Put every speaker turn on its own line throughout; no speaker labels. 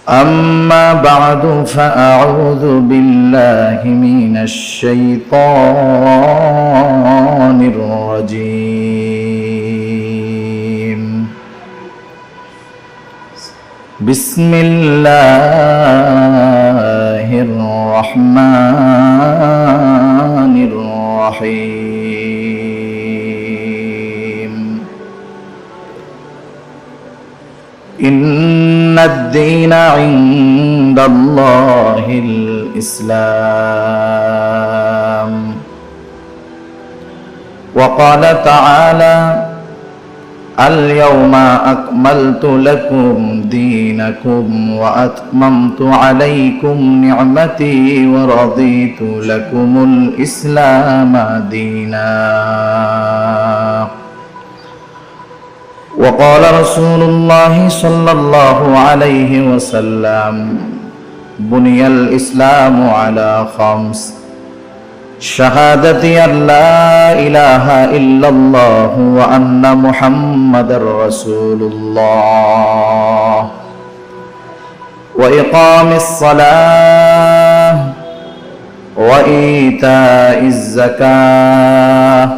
أما بعد فأعوذ بالله من الشيطان الرجيم بسم الله الرحمن الرحيم إن الدين عند الله الإسلام وقال تعالى اليوم أكملت لكم دينكم وأتممت عليكم نعمتي ورضيت لكم الإسلام دينا وقال رسول الله صلى الله عليه وسلم بني الإسلام على خمس شهادة أن لا إله إلا الله وأن محمد رسول الله وإقام الصلاة وإيتاء الزكاة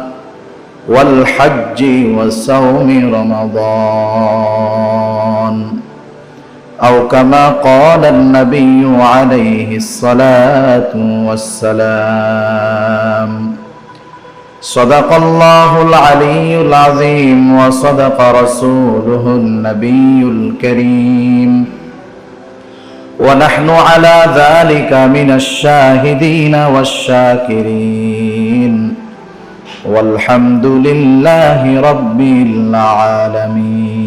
والحج وصوم رمضان أو كما قال النبي عليه الصلاة والسلام صدق الله العلي العظيم وصدق رسوله النبي الكريم ونحن على ذلك من الشاهدين والشاكرين والحمد لله رب العالمين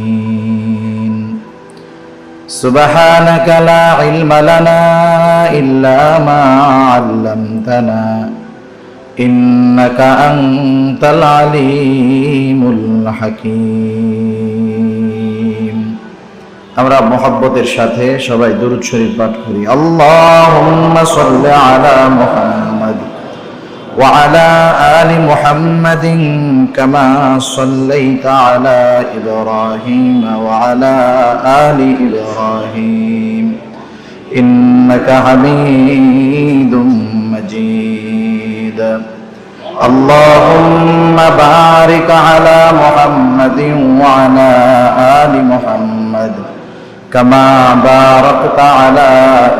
سبحانك لا علم لنا إلا ما علمتنا إنك أنت العليم الحكيم আমরা মুহাব্বতের সাথে সবাই দুরূদ শরীফ পাঠ করি আল্লাহুম্মা সাল্লি আলা মুহাম্মাদ وعلى آل محمد كما صليت على إبراهيم وعلى آل إبراهيم إنك حميد مجيد اللهم بارك على محمد وعلى آل محمد كما باركت على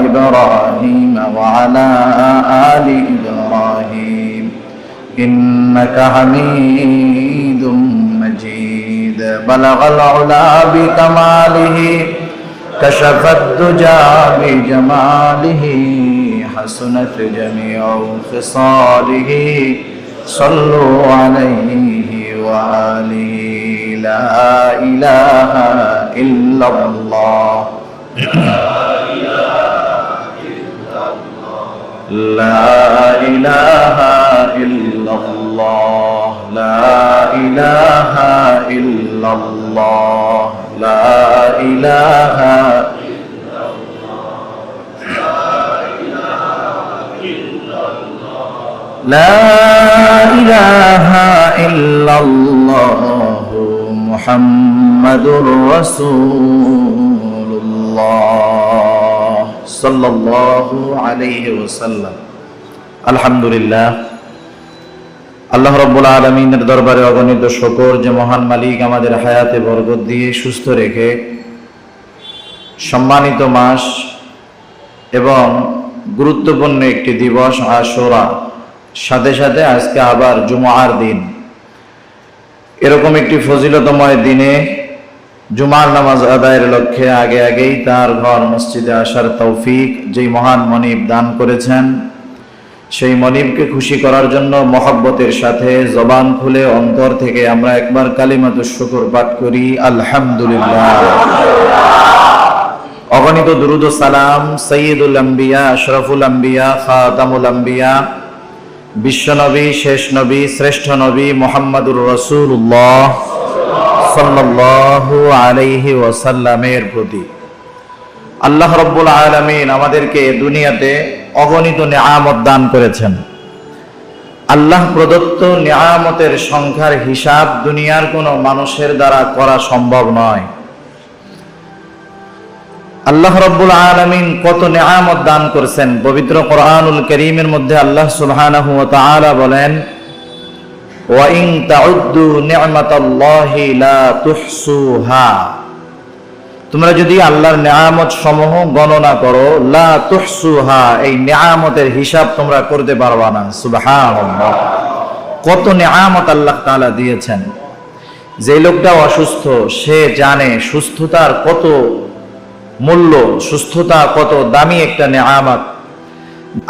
إبراهيم وعلى آل إبراهيم إنك حميد مجيد بلغ العلا بكماله كشف الدجى بجماله حسنت جميع خصاله صلوا عليه وآله لا إله إلا الله لا إله إلا الله لا إله إلا الله لا إله إلا الله لا إله إلا الله محمد رسول الله صلى الله عليه وسلم الحمد لله আল্লাহ রাব্বুল আলামিনের দরবারে অগণিত শুকর যে মহান মালিক আমাদের হায়াতে বরকত দিয়ে সুস্থ রেখে সম্মানিত মাস এবং গুরুত্বপূর্ণ একটি দিবস আশুরা সাথে সাথে আজকে আবার জুমার দিন এরকম একটি ফজিলতময় দিনে জুমার নামাজ আদায়ের লক্ষ্যে আগেই তার ঘর মসজিদে আসার তৌফিক যেই মহান মনিব দান করেছেন সেই মনিবকে খুশি করার জন্য মহব্বতের সাথে জবান খুলে অন্তর থেকে আমরা একবার কালিমাতুশ শুকর পাঠ করি আলহামদুলিল্লাহ। অগণিত দুরুদ ও সালাম সাইয়্যিদুল আম্বিয়া আশরাফুল আম্বিয়া খাতামুল আম্বিয়া বিশ্বনবী শেষ নবী শ্রেষ্ঠ নবী মুহাম্মদুর রাসূলুল্লাহ সাল্লাল্লাহু আলাইহি ওয়াসাল্লামের প্রতি আল্লাহ রাব্বুল আলামিন আমাদেরকে দুনিয়াতে অগণিত নিয়ামত দান করেছেন। আল্লাহ প্রদত্ত নিয়ামতের সংখ্যার হিসাব দুনিয়ার কোনো মানুষের দ্বারা করা সম্ভব নয়। আল্লাহ রাব্বুল আলামিন কত নিয়ামত দান করেছেন। পবিত্র কোরআনুল কারীমের মধ্যে আল্লাহ সুবহানাহু ওয়া তাআলা বলেন, ওয়া ইন তাউদ্দু নি'মাতাল্লাহি লা তুহসুহা, তোমরা যদি আল্লাহর নিয়ামত সমূহ গণনা করো, লা তুহসুহা, এই নিয়ামতের হিসাব তোমরা করতে পারবা না। সুবহানাল্লাহ, কত নিয়ামত আল্লাহ তাআলা দিয়েছেন। যে লোকটা অসুস্থ সে জানে সুস্থতার কত মূল্য, সুস্থতা কত দামি একটা নিয়ামত।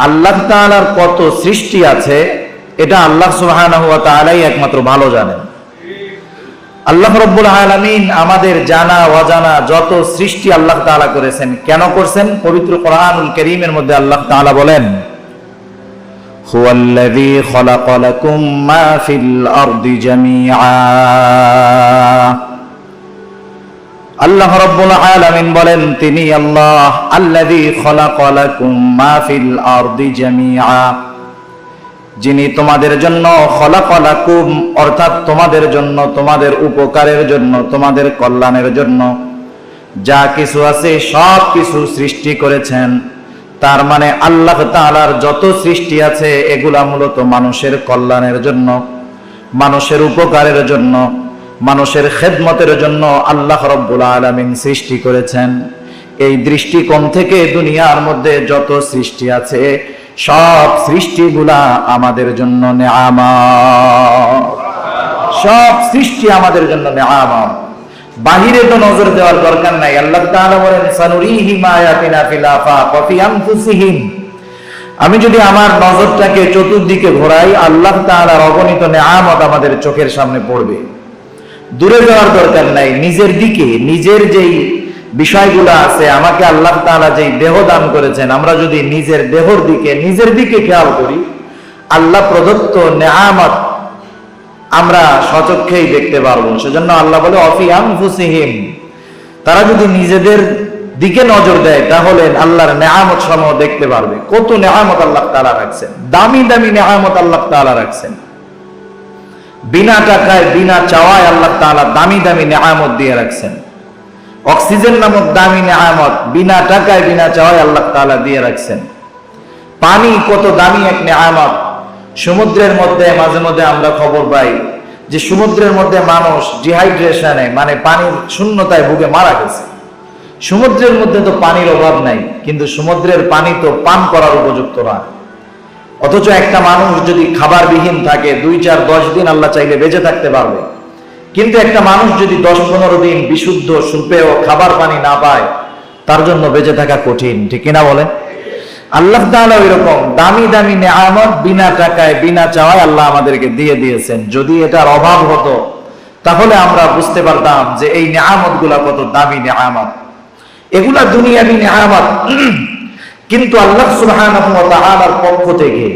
আল্লাহ তাআলার কত সৃষ্টি আছে এটা আল্লাহ সুবহানাহু ওয়া তাআলাই একমাত্র ভালো জানেন। আল্লাহ রাব্বুল আলামিন আমাদের জানা অজানা যত সৃষ্টি আল্লাহ তাআলা করেছেন, কেন করছেন? পবিত্র কোরআনুল কারীমের মধ্যে আল্লাহ তাআলা বলেন, হুয়াল্লাযী খালাকা লাকুম মা ফিল আরদি জামিআ। আল্লাহ রাব্বুল আলামিন বলেন, তিনি আল্লাহ আল্লাযী খালাকা লাকুম মা ফিল আরদি জামিআ, যিনি তোমাদের জন্য খালাকা লাকুম, অর্থাৎ তোমাদের জন্য, তোমাদের উপকারের জন্য, তোমাদের কল্যাণের জন্য যা কিছু আছে সব কিছু সৃষ্টি করেছেন। তার মানে আল্লাহ তাআলার যত সৃষ্টি আছে এগুলা মূলত মানুষের কল্যাণের জন্য, মানুষের উপকারের জন্য, মানুষের খেদমতের জন্য আল্লাহ রাব্বুল আলামিন সৃষ্টি করেছেন। এই দৃষ্টিকোণ থেকে দুনিয়ার মধ্যে যত সৃষ্টি আছে সব সৃষ্টিগুলা আমাদের জন্য নিয়ামত, সব সৃষ্টি আমাদের জন্য নিয়ামত। বাহিরে তো নজর দেওয়ার দরকার নাই। আল্লাহ তাআলা বলেন, সানুরিহিম আয়াতিনা ফিল আফাক ওয়া ফি আনফুসিহিম, আমি যদি আমার নজরটাকে চতুর্দিকে ঘোরাই আল্লাহ তাআলার অগণিত নিয়ামত আমাদের চোখের সামনে পড়বে। দূরে যাওয়ার দরকার নাই, নিজের দিকে, নিজের যেই বিষয়গুলো আছে, আমাকে আল্লাহ তাআলা যেই দেহ দান করেছেন, আমরা যদি নিজের দিকে খেয়াল করি, আল্লাহ প্রদত্ত নিয়ামত আমরা সচক্ষেই দেখতে পারবো। সেজন্য আল্লাহ বলে অফি আনফুসিহিম, তারা যদি নিজেদের দিকে নজর দেয় তাহলে আল্লাহর নিয়ামত সমূহ দেখতে পারবে। কত নিয়ামত আল্লাহ তাআলা রাখছেন, দামি দামি নিয়ামত আল্লাহ তাআলা রাখছেন। বিনা টাকায় বিনা চাওয়ায় আল্লাহ তাআলা দামি দামি নিয়ামত দিয়ে রাখছেন। অক্সিজেন নামক দামি নিয়ামত বিনা টাকায় বিনা চাওয়ায় আল্লাহ তাআলা দিয়ে রাখছেন। পানি কত দামি এক নিয়ামত। সমুদ্রের মধ্যে মাঝে মধ্যে আমরা খবর পাই যে সমুদ্রের মধ্যে মানুষ ডিহাইড্রেশনে, মানে পানির শূন্যতায় ভুগে মারা গেছে। সমুদ্রের মধ্যে তো পানির অভাব নাই, কিন্তু সমুদ্রের পানি তো পান করার উপযুক্ত না। অথচ একটা মানুষ যদি খাবারবিহীন থাকে 2, 4, 10 দিন আল্লাহ চাইলে বেঁচে থাকতে পারবে। কিন্তু একটা মানুষ যদি 10-15 দিন বিশুদ্ধ সুপেয় খাবার পানি না পায়, তার জন্য বেঁচে থাকা কঠিন। ঠিক কিনা বলেন? আল্লাহ তাআলা এরকম দামি দামি নিয়ামত বিনা টাকায় বিনা চাওয়ায় আল্লাহ আমাদেরকে দিয়ে দিয়েছেন। যদি এটার অভাব হতো তাহলে আমরা বুঝতে পারতাম যে এই নিয়ামত গুলা কত দামি নিয়ামত। এগুলা দুনিয়াবি নিয়ামত, কিন্তু আল্লাহ সুবহানাহু ওয়া তাআলার পক্ষ থেকে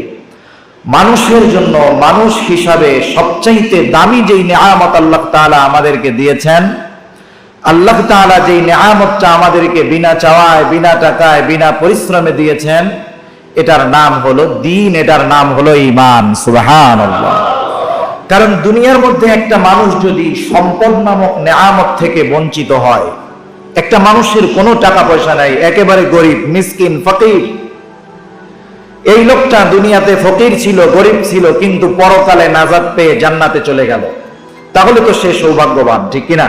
মানুষের জন্য, মানুষ হিসাবে সবচাইতে দামি যেই নিয়ামত আল্লাহ তাআলা আমাদেরকে দিয়েছেন, আল্লাহ তাআলা যেই নিয়ামতটা আমাদেরকে বিনা চাওয়ায় বিনা টাকায় বিনা পরিশ্রমে দিয়েছেন, এটার নাম হলো দ্বীন, এটার নাম হলো ঈমান। সুবহানাল্লাহ। কারণ দুনিয়ার মধ্যে একটা মানুষ যদি সম্পদ নামক নিয়ামত থেকে বঞ্চিত হয়, একটা মানুষের কোনো টাকা পয়সা নাই, একেবারে গরিব, মিসকিন, ফকির, এই লোকটা দুনিয়াতে ফকির ছিল, গরিব ছিল, কিন্তু পরকালে নাজাত পেয়ে জান্নাতে চলে গেল, তাহলে তো সে সৌভাগ্যবান। ঠিক কিনা?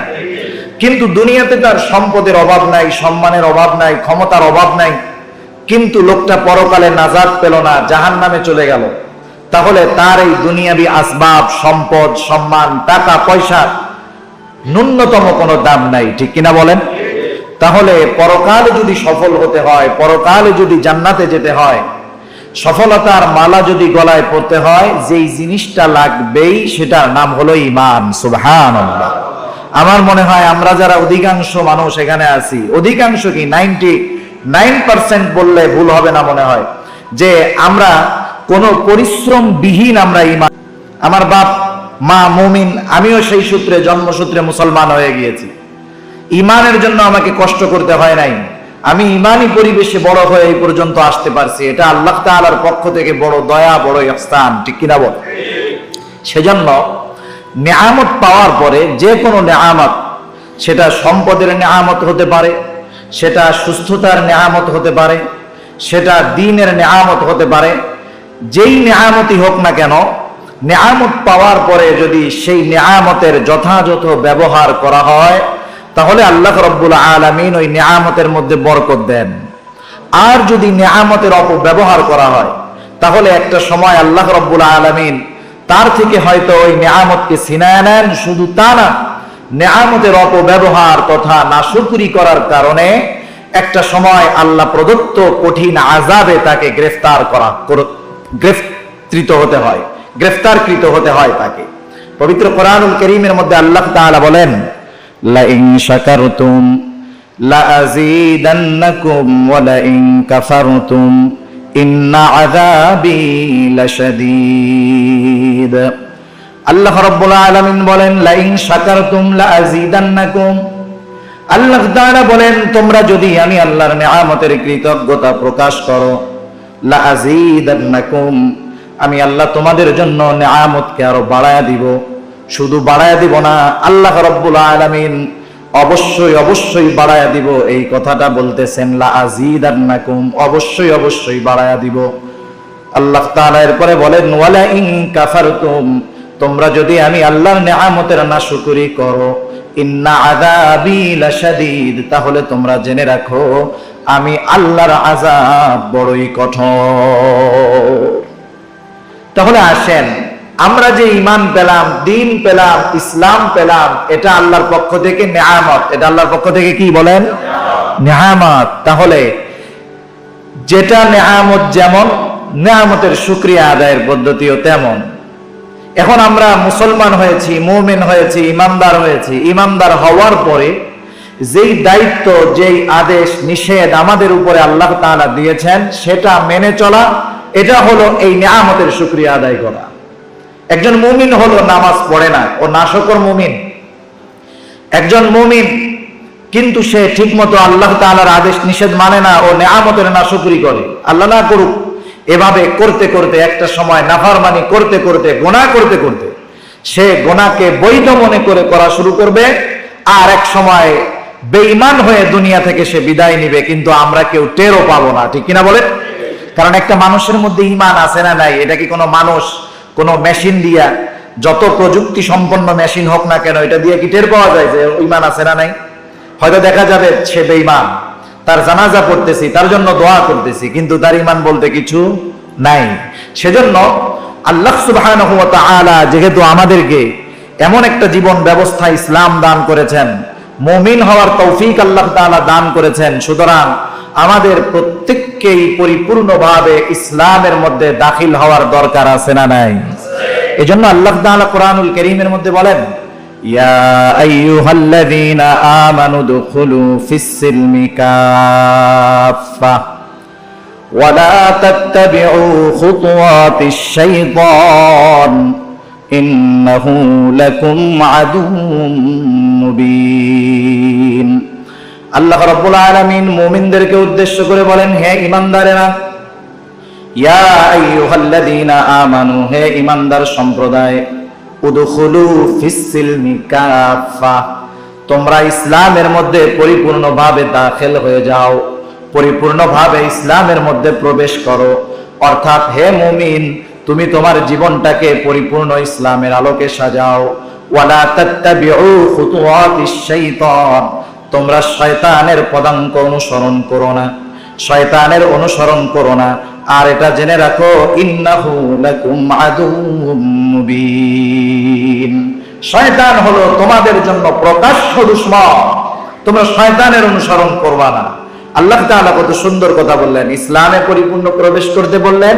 কিন্তু দুনিয়াতে তার সম্পদের অভাব নাই, সম্মানের অভাব নাই, ক্ষমতার অভাব নাই, কিন্তু লোকটা পরকালে নাজাত পেল না, জাহান্নামে চলে গেল, তাহলে তার এই দুনিয়াবি আসবাব, সম্পদ, সম্মান, টাকা পয়সা ন্যূনতম কোনো দাম নাই। ঠিক কিনা বলেন? তাহলে পরকালে যদি সফল হতে হয়, পরকালে যদি জান্নাতে যেতে হয়, সফলতার মালা যদি গলায় পড়তে হয়, যেই জিনিসটা লাগবেই সেটার নাম হলো ঈমান। সুবহানাল্লাহ। আমার মনে হয় আমরা যারা অধিকাংশ মানুষ এখানে আছি, অধিকাংশ কি 99% বললে ভুল হবে না মনে হয়, যে আমরা কোনো পরিশ্রম বিহীন আমরা ঈমান। আমার বাপ মা মুমিন, আমিও সেই সূত্রে জন্মসূত্রে মুসলমান হয়ে গিয়েছি। ঈমানের জন্য আমাকে কষ্ট করতে হয় নাই, আমি ঈমানি পরিবেশে বড় হয়ে এই পর্যন্ত আসতে পারছি। এটা আল্লাহ তাআলার পক্ষ থেকে বড় দয়া, বড় ইহসান। ঠিক কিনা বল? সেজন্য নিয়ামত পাওয়ার পরে যে কোনো নিয়ামত, সেটা সম্পদের নিয়ামত হতে পারে, সেটা সুস্থতার নেয়ামত হতে পারে, সেটা দ্বীনের নেয়ামত হতে পারে। যেই নেয়ামতই হোক না কেন, নেয়ামত পাওয়ার পরে যদি সেই নেয়ামতের যথাযথ ব্যবহার করা হয়, তাহলে আল্লাহ রাব্বুল আলামিন ওই নেয়ামতের মধ্যে বরকত দেন। আর যদি নেয়ামতের অপব্যবহার করা হয়, তাহলে একটা সময় আল্লাহ রাব্বুল আলামিন তার থেকে হয়তো ওই নেয়ামতকে ছিনায় নেন। শুধু তা না, নেয়ামতের অপব্যবহার তথা নাশুকরি করার কারণে একটা সময় আল্লাহ প্রদত্ত কঠিন আযাবে তাকে গ্রেফতারকৃত হতে হয় তাকে। পবিত্র কোরআনুল কারীমের মধ্যে আল্লাহ তাআলা বলেন, লা ইন শাকারতুম লা আযীদান্নাকুম ওয়া লা ইন কাফারতুম ইন্না আযাবি লাশাদীদ। আল্লাহ রাব্বুল আলামিন বলেন, লা ইন শাকারতুম লা আযীদান্নাকুম। আল্লাহ তাআলা বলেন, তোমরা যদি আমি আল্লাহর নেয়ামতের কৃতজ্ঞতা প্রকাশ করো, লা আযীদান্নাকুম, আমি আল্লাহ তোমাদের জন্য নেয়ামতকে আরো বাড়ায়া দিব। শুধু বাড়ায়া দিব না, আল্লাহ রাব্বুল আলামিন অবশ্যই অবশ্যই বাড়ায়া দিব। এই কথাটা বলতেছেন, লা আযীদান্নাকুম, অবশ্যই অবশ্যই বাড়ায়া দিব। আল্লাহ তাআলা এরপরে বলেন, ওয়ালা ইন কাফারতুম, তোমরা যদি আমি আল্লাহর নেয়ামতের নাশুকরি করো, ইন্না আযাবি লাশাদীদ, তাহলে তোমরা জেনে রাখো আমি আল্লাহর আযাব বড়ই কঠোর। তাহলে আসেন, আমরা যে ঈমান পেলাম, দ্বীন পেলাম, ইসলাম পেলাম, এটা আল্লাহর পক্ষ থেকে নেয়ামত। এটা আল্লাহর পক্ষ থেকে কি বলেন? নেয়ামত। তাহলে যেটা নেয়ামত যেমন, নেয়ামতের শুকরিয়া আদায়ের পদ্ধতিও তেমন। এখন আমরা মুসলমান হয়েছি, মুমিন হয়েছি, ইমানদার হয়েছি। ইমানদার হওয়ার পরে যেই দায়িত্ব, যেই আদেশ নিষেধ আমাদের উপরে আল্লাহ তাআলা দিয়েছেন, সেটা মেনে চলা, এটা হলো এই নেয়ামতের শুকরিয়া আদায় করা। একজন মুমিন হলো নামাজ পড়ে না, ও নাশকর মুমিন। একজন মুমিন কিন্তু সে ঠিকমতো আল্লাহ তাআলার আদেশ নিষেধ মানে না, ও নেয়ামতের নাশকরি করে। আল্লাহ না করুক, এভাবে করতে করতে একটা সময় নাফরমানি করতে করতে, গুনাহ করতে করতে সে গুনাহকে বৈধ মনে করে করা শুরু করবে, আর এক সময় বেঈমান হয়ে দুনিয়া থেকে সে বিদায় নিবে, কিন্তু আমরা কেউ টেরও পাবো না। ঠিক কিনা বলেন? কারণ একটা মানুষের মধ্যে ঈমান আছে না নাই, এটা কি কোনো মানুষ কোনো মেশিন দিয়া, যত প্রযুক্তি সম্পন্ন মেশিন হোক না কেন, এটা দিয়ে কি টের পাওয়া যায় যে ঈমান আছে না নাই? হয়তো দেখা যাবে সে বেঈমান, তার জানাজা পড়তেছি, তার জন্য দোয়া করতেছি, কিন্তু তার ঈমান বলতে কিছু নাই। সেজন্য আল্লাহ সুবহানাহু ওয়া তাআলা যেহেতু আমাদেরকে এমন একটা জীবন ব্যবস্থা ইসলাম দান করেছেন, মুমিন হওয়ার তৌফিক আল্লাহ তাআলা দান করেছেন, সুতরাং আমাদের প্রত্যেককেই পরিপূর্ণভাবে ইসলামের মধ্যে দাখিল হওয়ার দরকার আছে না নাই? এজন্য আল্লাহ তাআলা কোরআনুল কারীমের মধ্যে বলেন, ইয়া আইয়ুহাল্লাযীনা আমানু দুখুলু ফিস-সিলমি কাফা ওয়া লা তাত্তাবিউ খুতুওয়াতিশ শাইতান ইন্নাহু লাকুম আদুউম মুবিন। আল্লাহ রাব্বুল আলামিন মুমিনদেরকে উদ্দেশ্য করে বলেন, হে ঈমানদারেরা, ইয়া আইয়ুহাল্লাযীনা আমানু, হে ঈমানদার সম্প্রদায়, উদখুলু ফিস-সিলমি কাফা, তোমরা ইসলামের মধ্যে পরিপূর্ণভাবে দাখিল হয়ে যাও, পরিপূর্ণভাবে ইসলামের মধ্যে প্রবেশ করো। অর্থাৎ হে মুমিন, তুমি তোমার জীবনটাকে পরিপূর্ণ ইসলামের আলোকে সাজাও। ওয়ালা তাত্তাবিউ খুতুওয়াতিশ শাইতান, তোমরা শয়তানের পদাঙ্ক অনুসরণ করো না, শয়তানের অনুসরণ করো না। আর এটা জেনে রাখো, ইন্নাহু লাকুম আদুউম মুবিন, শয়তান হলো তোমাদের জন্য প্রকাশ্য দুশমন, তোমরা শয়তানের অনুসরণ করবা না। আল্লাহ তাআলা কত সুন্দর কথা বললেন, ইসলামে পরিপূর্ণ প্রবেশ করতে বললেন,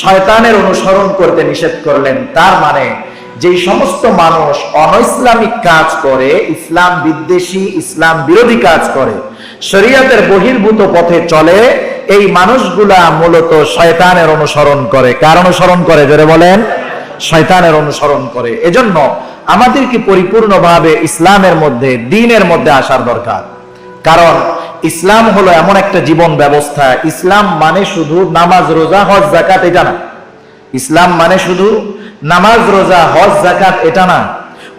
শয়তানের অনুসরণ করতে নিষেধ করলেন। তার মানে যেই সমস্ত মানুষ অনইসলামিক কাজ করে, ইসলাম বিদ্বেষী, ইসলাম বিরোধী কাজ করে, শরীয়তের বহির্ভূত পথে চলে, এই মানুষগুলা মূলত শয়তানের অনুসরণ করে। কার অনুসরণ করে? জোরে বলেন, শয়তানের অনুসরণ করে। এজন্য আমাদেরকে পরিপূর্ণভাবে ইসলামের মধ্যে, দ্বীনের মধ্যে আসার দরকার। কারণ ইসলাম হলো এমন একটা জীবন ব্যবস্থা, ইসলাম মানে শুধু নামাজ, রোজা, হজ, যাকাত এটা না। ইসলাম মানে শুধু নামাজ, রোজা, হজ, যাকাত এটা না।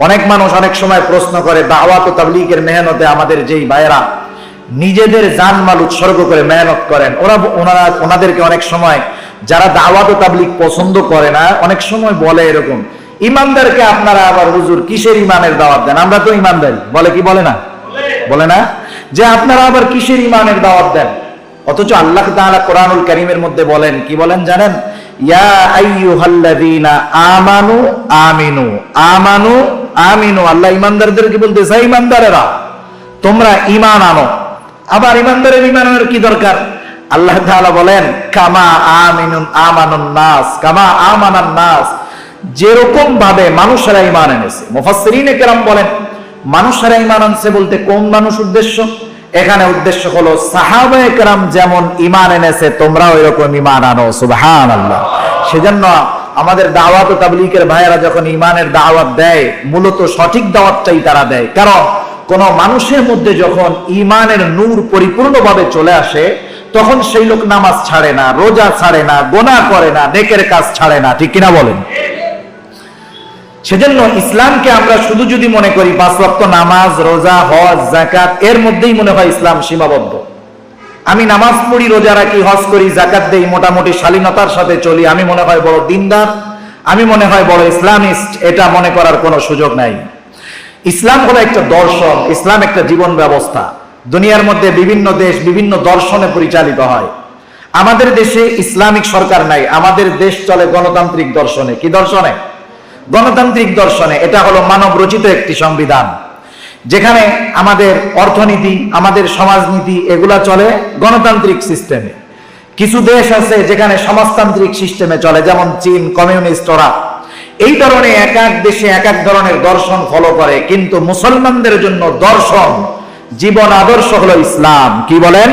অনেক মানুষ অনেক সময় প্রশ্ন করে, দাওয়াত ও তাবলীগের মেহনতে আমাদের যেই ভাইয়েরা নিজেদের জানমাল উৎসর্গ করে মেহনত করেন। ওনাদেরকে অনেক সময় যারা দাওয়াত ও তাবলীগ পছন্দ করে না, অনেক সময় বলে এরকম, ইমানদারকে আপনারা আবার হুজুর কিসের ইমানের দাওয়াত দেন, আমরা তো ইমানদারি, বলে কি বলে না? বলে না যে আপনারা আবার কিসের ইমানের দাওয়াত দেন? অথচ আল্লাহ তাআলা কোরআনুল কারীমের মধ্যে বলেন, কি বলেন জানেন? ইয়া আইয়ুহাল্লাযীনা আমানু আমিনু আমানু আমিনু। আল্লাহ ইমানদারদেরকে বলতেছে, ইমানদারেরা তোমরা ঈমান আনো। আবার ইমানদারের ঈমান আনার কি দরকার? আল্লাহ তাআলা বলেন, কামা আমানুন নাস, কামা আমানান নাস, যেরকম ভাবে মানুষেরা ঈমান এনেছে। মুফাসসিরিনে কেরাম বলেন, মানুষেরা ঈমান আনছে বলতে কোন মানুষ উদ্দেশ্য? এখানে উদ্দেশ্য হলো সাহাবায়ে কেরাম যেমন ঈমান এনেছে তোমরাও এরকম ঈমান আনো। সুবহানাল্লাহ। সেজন্য আমাদের দাওয়াত ও তাবলীগের ভাইয়েরা যখন ঈমানের দাওয়াত দেয়, মূলত সঠিক দাওয়াতটাই তারা দেয়। কারণ কোন মানুষের মধ্যে যখন ঈমানের নূর পরিপূর্ণভাবে চলে আসে, তখন সেই লোক নামাজ ছাড়ে না, রোজা ছাড়ে না, গুনাহ করে না, নেকের কাজ ছাড়ে না। ঠিক কিনা বলেন? সেজন্য ইসলামকে আমরা শুধু যদি মনে করি 5 ওয়াক্ত নামাজ, রোজা, হজ, যাকাত, এর মধ্যেই মনে হয় ইসলাম সীমাবদ্ধ। আমি নামাজ পড়ি, রোজা রাখি, হজ করি, যাকাত দেই, মোটামুটি শালীনতার সাথে চলি, আমি মনে হয় বড় দিনদার, আমি মনে হয় বড় ইসলামিস্ট, এটা মনে করার কোনো সুযোগ নাই। ইসলাম হলো একটা দর্শন, ইসলাম একটা জীবন ব্যবস্থা। দুনিয়ার মধ্যে বিভিন্ন দেশ বিভিন্ন দর্শনে পরিচালিত হয়। আমাদের দেশে ইসলামিক সরকার নাই, আমাদের দেশ চলে গণতান্ত্রিক দর্শনে। কি দর্শনে? গণতান্ত্রিক দর্শনে। এটা হলো মানব রচিত একটি সংবিধান, যেখানে আমাদের অর্থনীতি, আমাদের সমাজনীতি এগুলা চলে গণতান্ত্রিক সিস্টেমে। কিছু দেশ আছে যেখানে সমাজতান্ত্রিক সিস্টেমে চলে, যেমন চীন, কমিউনিস্ট, ওরা এই ধরনের এক এক দেশে এক এক ধরনের দর্শন ফলো করে। কিন্তু মুসলমানদের জন্য দর্শন, জীবন আদর্শ হলো ইসলাম। কি বলেন?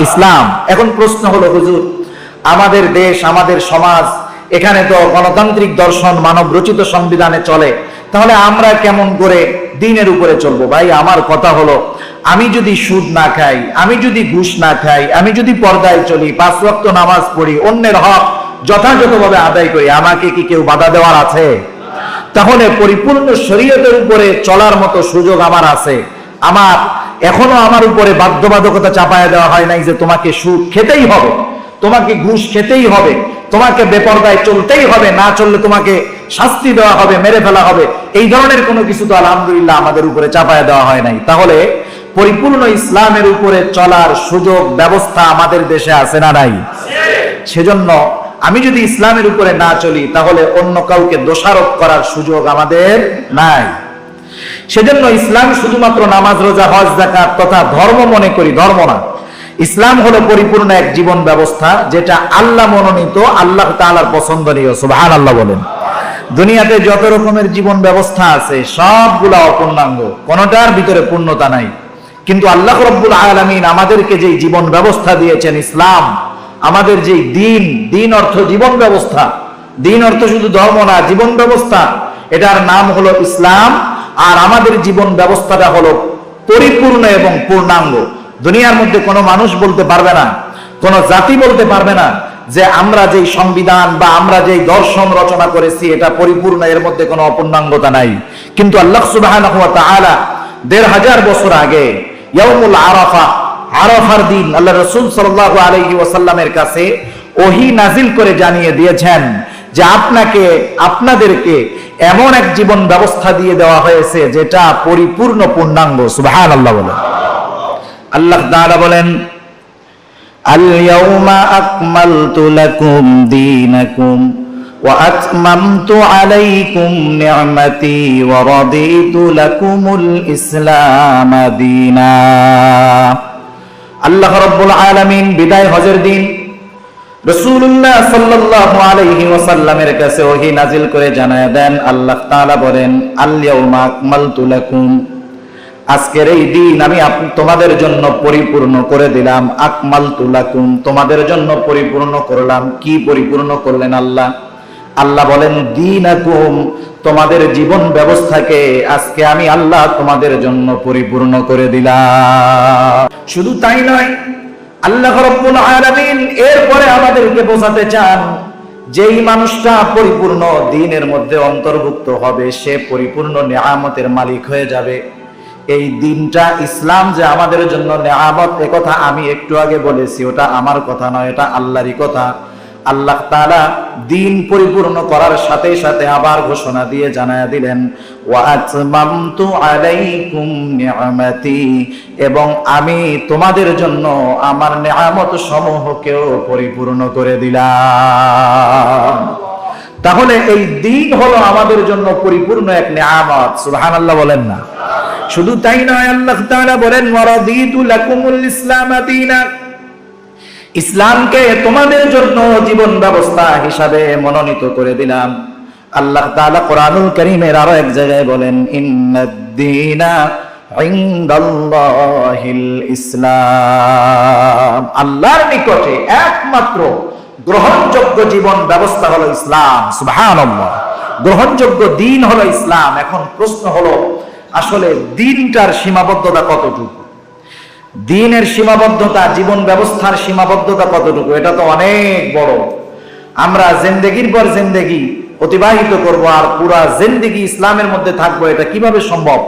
ইসলাম। এখন প্রশ্ন হলো, হুজুর আমাদের দেশ, আমাদের সমাজ, এখানে তো গণতান্ত্রিক দর্শন মানব রচিত সংবিধানে চলে, তাহলে আমরা কেমন করে দ্বীনের উপরে চলবো? ভাই আমার কথা হলো, আমি যদি সুদ না খাই, আমি যদি ঘুষ না খাই, আমি যদি পর্দায় চলি, 5 ওয়াক্ত নামাজ পড়ি, অন্যের হক যথাযথভাবে আদায় করি, আমাকে কি কেউ বাধা দেওয়ার আছে? তাহলে পরিপূর্ণ শরীয়তের উপরে চলার মতো সুযোগ আমার আছে। আমার এখনো আমার উপরে বাধ্যবাধকতা চাপায় দেওয়া হয় নাই যে তোমাকে সুদ খেতেই হবে, তোমাকে ঘুষ খেতেই হবে, তোমাকে বেপরদায় চলতেই হবে, না চললে তোমাকে শাস্তি দেওয়া হবে, মেরে ফেলা হবে। এই ধরনের কোনো কিছু তো আলহামদুলিল্লাহ আমাদের উপরে চাপায় দেওয়া হয় নাই। তাহলে পরিপূর্ণ ইসলামের উপরে চলার সুযোগ ব্যবস্থা আমাদের দেশে আছে না নাই? সেজন্য আমি যদি ইসলামের উপরে না চলি, তাহলে অন্য কাউকে দোষারোপ করার সুযোগ আমাদের নাই। সেজন্য ইসলাম শুধুমাত্র নামাজ, রোজা, হজ, যাকাত তথা ধর্ম মনে করি, ধর্ম না। ইসলাম হলো পরিপূর্ণ এক জীবন ব্যবস্থা, যেটা আল্লাহ মনোনীত, আল্লাহ তাআলার পছন্দনীয়। সুবহানাল্লাহ বলেন। দুনিয়াতে যত রকমের জীবন ব্যবস্থা আছে সবগুলা অপূর্ণাঙ্গ, কোনটার ভিতরে পূর্ণতা নাই। কিন্তু আল্লাহ রাব্বুল আলামিন আমাদেরকে যে জীবন ব্যবস্থা দিয়েছেন ইসলাম, আমাদের যে দিন, দিন অর্থ জীবন ব্যবস্থা, দিন অর্থ শুধু ধর্ম না, জীবন ব্যবস্থা, এটার নাম হলো ইসলাম। আর আমাদের জীবন ব্যবস্থাটা হলো পরিপূর্ণ এবং পূর্ণাঙ্গ। দুনিয়ার মধ্যে কোনো মানুষ বলতে পারবে না, কোনো জাতি বলতে পারবে না যে আমরা যেই সংবিধান বা আমরা যেই দর্শন রচনা করেছি এটা পরিপূর্ণ, এর মধ্যে কোনো অপূর্ণাঙ্গতা নাই। কিন্তু আল্লাহ সুবহানাহু ওয়া তাআলা ১৫০০ বছর আগে ইয়াউমুল আরাফা, আরাফার দিন, আল্লাহ রাসূল সাল্লাল্লাহু আলাইহি ওয়াসাল্লামের কাছে ওহী নাজিল করে জানিয়ে দিয়েছেন যে আপনাকে, আপনাদেরকে এমন এক জীবন ব্যবস্থা দিয়ে দেওয়া হয়েছে যেটা পরিপূর্ণ, পূর্ণাঙ্গ। সুবহানাল্লাহ বলেন। আল্লাহ তাআলা বলেন, আল ইয়াউমা আকমালতু লাকুম দীনাকুম ওয়া আতমামতু আলাইকুম নি'মাতি ওয়া রাদিতু লাকুমুল ইসলাম দীনা। আল্লাহ রাব্বুল আলামিন বিদায় হজের দিন রাসূলুল্লাহ সাল্লাল্লাহু আলাইহি ওয়াসাল্লামের কাছে ওহী নাজিল করে জানায়া দেন, আল্লাহ তাআলা বলেন, আল ইয়াউমা আকমালতু লাকুম, আজকের এই দিন আমি তোমাদের জন্য পরিপূর্ণ করে দিলাম। আকমালতু লাকুম, তোমাদের জন্য পরিপূর্ণ করলাম। কি পরিপূর্ণ করলেন আল্লাহ? আল্লাহ বলেন, দীনাকুম, তোমাদের জীবন ব্যবস্থাকে আজকে আমি আল্লাহ তোমাদের জন্য পরিপূর্ণ করে দিলাম। শুধু তাই নয়, আল্লাহ রাব্বুল আলামিন এরপরে আমাদেরকে বোঝাতে চান, যেই মানুষটা পরিপূর্ণ দ্বীনের মধ্যে অন্তর্ভুক্ত হবে সে পরিপূর্ণ নিয়ামতের মালিক হয়ে যাবে। এই দিনটা ইসলাম যে আমাদের জন্য নেয়ামত, এ কথা আমি একটু আগে বলেছি, ওটা আমার কথা নয়, এটা আল্লাহরই কথা। আল্লাহ তাআলা দিন পরিপূর্ণ করার সাথে সাথে আবার ঘোষণা দিয়ে জানায়া দিলেন, ওয়া আতমামতু আলাইকুম নি'মাতি, এবং আমি তোমাদের জন্য আমার নেয়ামত সমূহকেও পরিপূর্ণ করে দিলাম। তাহলে এই দিন হলো আমাদের জন্য পরিপূর্ণ এক নেয়ামত। সুবহানাল্লাহ বলেন না? শুধু তাই নয়, আল্লাহ তাআলা বলেন, ওয়া রাদিতু লাকুমুল ইসলাম দীনা, ইসলামকে তোমাদের জন্য জীবন ব্যবস্থা হিসাবে মনোনীত করে দিলাম। আল্লাহ তাআলা কোরআনুল কারীমের আরো এক জায়গায় বলেন, ইন্নাদ-দীনা ইনদাল্লাহিল ইসলাম, আল্লাহর নিকটে একমাত্র গ্রহণযোগ্য জীবন ব্যবস্থা হলো ইসলাম। সুবহানাল্লাহ, গ্রহণযোগ্য দিন হলো ইসলাম। এখন প্রশ্ন হলো, আসলে দিনটার সীমাবদ্ধতা কতটুকু? দিনের সীমাবদ্ধতা, জীবন ব্যবস্থার সীমাবদ্ধতা কতটুকু? এটা তো অনেক বড়। আমরা জিন্দেগির পর জিন্দেগি অতিবাহিত করব আর পুরা জিন্দেগি ইসলামের মধ্যে থাকবো, এটা কিভাবে সম্ভব?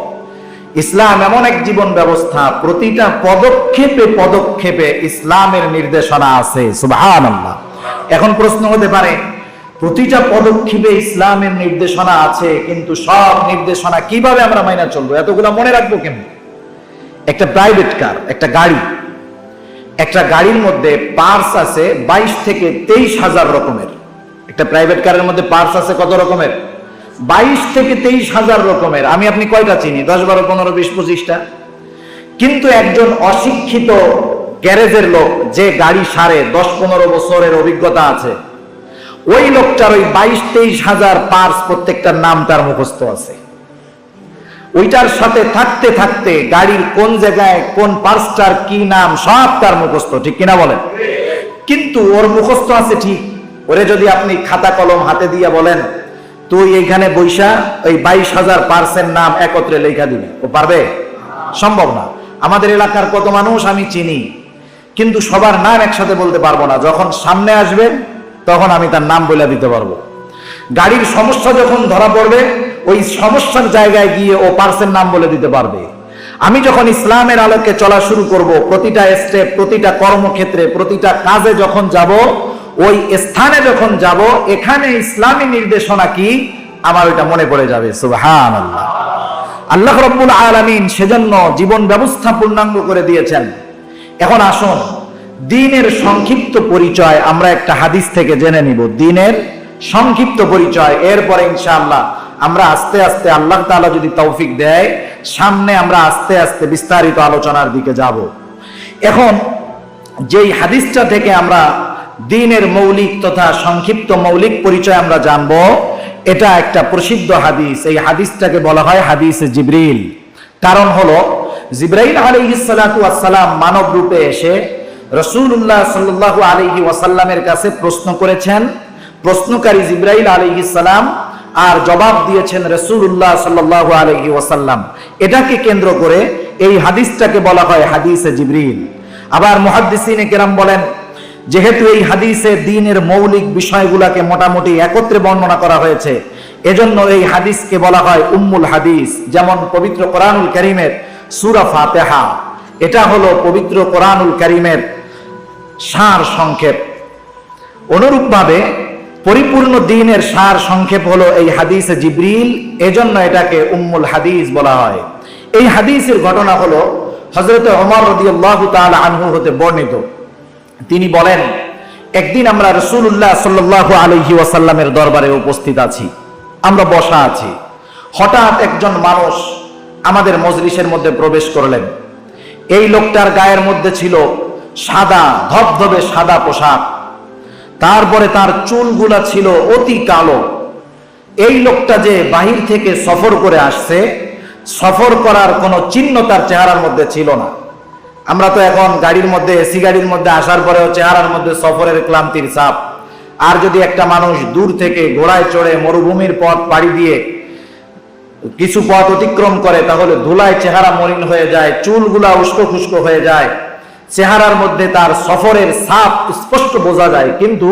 ইসলাম এমন এক জীবন ব্যবস্থা, প্রতিটা পদক্ষেপে পদক্ষেপে ইসলামের নির্দেশনা আছে। সুবহানাল্লাহ। এখন প্রশ্ন হতে পারে, প্রতিটা পদক্ষেপে ইসলামের নির্দেশনা আছে, কিন্তু সব নির্দেশনা কিভাবে আমরা মাইনা চলবো? এতগুলো মনে রাখবো কেমন? একটা প্রাইভেট কার, একটা গাড়ি, একটা গাড়ির মধ্যে পার্টস আছে 22 থেকে 23,000 রকমের। একটা প্রাইভেট কারের মধ্যে পার্টস আছে কত রকমের? 22 থেকে 23,000 রকমের। আমি আপনি কয়টা চিনি? 10, 12, 15, 20, 25টা। কিন্তু একজন অশিক্ষিত গ্যারেজের লোক, যে গাড়ি সারে 10-15 বছরের অভিজ্ঞতা আছে, ওই লোকটার ওই 22-23,000 পার্টস প্রত্যেকটার নাম তার মুখস্থ আছে। ওইটার সাথে থাকতে থাকতে গাড়ির কোন জায়গায় কোন পার্টসটার কি নাম সব তার মুখস্থ, ঠিক কিনা বলেন? কিন্তু ওর মুখস্থ আছে ঠিক, ওরে যদি আপনি খাতা কলম হাতে দিয়ে বলেন, তুই এইখানে বৈশা ওই 22,000 পার্টসের নাম একত্রে লেখা দিবি, ও পারবে? সম্ভব না। আমাদের এলাকার কত মানুষ আমি চিনি, কিন্তু সবার নাম একসাথে বলতে পারবো না। যখন সামনে আসবে তখন আমি তার নাম বলে দিতে পারবো। গাড়ির সমস্যা যখন ধরা পড়বে, ওই সমস্যার জায়গায় গিয়ে ও পার্সের নাম বলে দিতে পারবে। আমি যখন ইসলামের আলোকে চলা শুরু করব, প্রতিটা স্টেপ, প্রতিটা কর্মক্ষেত্রে, প্রতিটা কাজে যখন যাব, ওই স্থানে যখন যাব, এখানে ইসলামী নির্দেশনা কি আমার ওইটা মনে পড়ে যাবে। সুবহানাল্লাহ। আল্লাহ রাব্বুল আলামিন সেজন্য জীবন ব্যবস্থা পূর্ণাঙ্গ করে দিয়েছেন। এখন আসুন, দ্বীনের সংক্ষিপ্ত পরিচয় আমরা একটা হাদিস থেকে জেনে নিব। দ্বীনের সংক্ষিপ্ত পরিচয়, এরপরে ইনশাআল্লাহ আমরা আস্তে আস্তে, আল্লাহ তাআলা যদি তৌফিক দেয়, সামনে আমরা আস্তে আস্তে বিস্তারিত আলোচনার দিকে যাব। এখন যেই হাদিসটা থেকে আমরা দ্বীনের মৌলিক তথা সংক্ষিপ্ত মৌলিক পরিচয় আমরা জানব, এটা একটা প্রসিদ্ধ হাদিস। এই হাদিসটাকে বলা হয় হাদিসে জিবরিল। কারণ হলো, জিবরাইল আলাইহিস সালাতু ওয়াস সালাম মানব রূপে এসে রাসূলুল্লাহ সাল্লাল্লাহু আলাইহি ওয়াসাল্লামের কাছে প্রশ্ন করেছেন। প্রশ্নকারী জিবরাইল আলাইহিস সালাম, আর জবাব দিয়েছেন রাসূলুল্লাহ সাল্লাল্লাহু আলাইহি ওয়াসাল্লাম। এটাকে কেন্দ্র করে এই হাদিসটাকে বলা হয় হাদিসে জিবরিল। আবার মুহাদ্দিসিনে কেরাম বলেন, যেহেতু এই হাদিসে দ্বীনের মৌলিক বিষয়গুলোকে মোটামুটি একত্রে বর্ণনা করা হয়েছে, এজন্য এই হাদিসকে বলা হয় উম্মুল হাদিস। যেমন পবিত্র কোরআনুল কারীমের সূরা ফাতিহা, এটা হলো পবিত্র কোরআনুল কারীমের সার সংক্ষেপ। অনুরূপভাবে পরিপূর্ণ দ্বীনের সার সংক্ষেপ হলো এই হাদিসে জিবরিল, এজন্য এটাকে উম্মুল হাদিস বলা হয়। এই হাদিসের ঘটনা হলো হযরত ওমর রাদিয়াল্লাহু তাআলা আনহু হতে বর্ণিত। তিনি বলেন, একদিন আমরা রাসূলুল্লাহ সাল্লাল্লাহু আলাইহি ওয়াসাল্লামের দরবারে উপস্থিত আছি, আমরা বসা আছি। হঠাৎ একজন মানুষ আমাদের মজলিসের মধ্যে প্রবেশ করলেন। এই লোকটার গায়ের মধ্যে ছিল সাদা, ধবধবে সাদা পোশাক, তারপরে তার চুলগুলা ছিল অতি কালো। এই লোকটা যে বাহির থেকে সফর করে আসছে, সফর করার কোনো চিহ্ন তার চেহারার মধ্যে ছিল না। আমরা তো এখন গাড়ির মধ্যে, এসি গাড়ির মধ্যে আসার পরেও চেহারার মধ্যে সফরের ক্লান্তির ছাপ। আর যদি একটা মানুষ দূর থেকে ঘোড়ায় চড়ে মরুভূমির পথ পাড়ি দিয়ে কিছু পথ অতিক্রম করে, তাহলে ধুলায় চেহারা মলিন হয়ে যায়, চুলগুলা উস্কো খুস্কো হয়ে যায়, চেহারার মধ্যে তার সফরের ছাপ স্পষ্ট বোঝা যায়। কিন্তু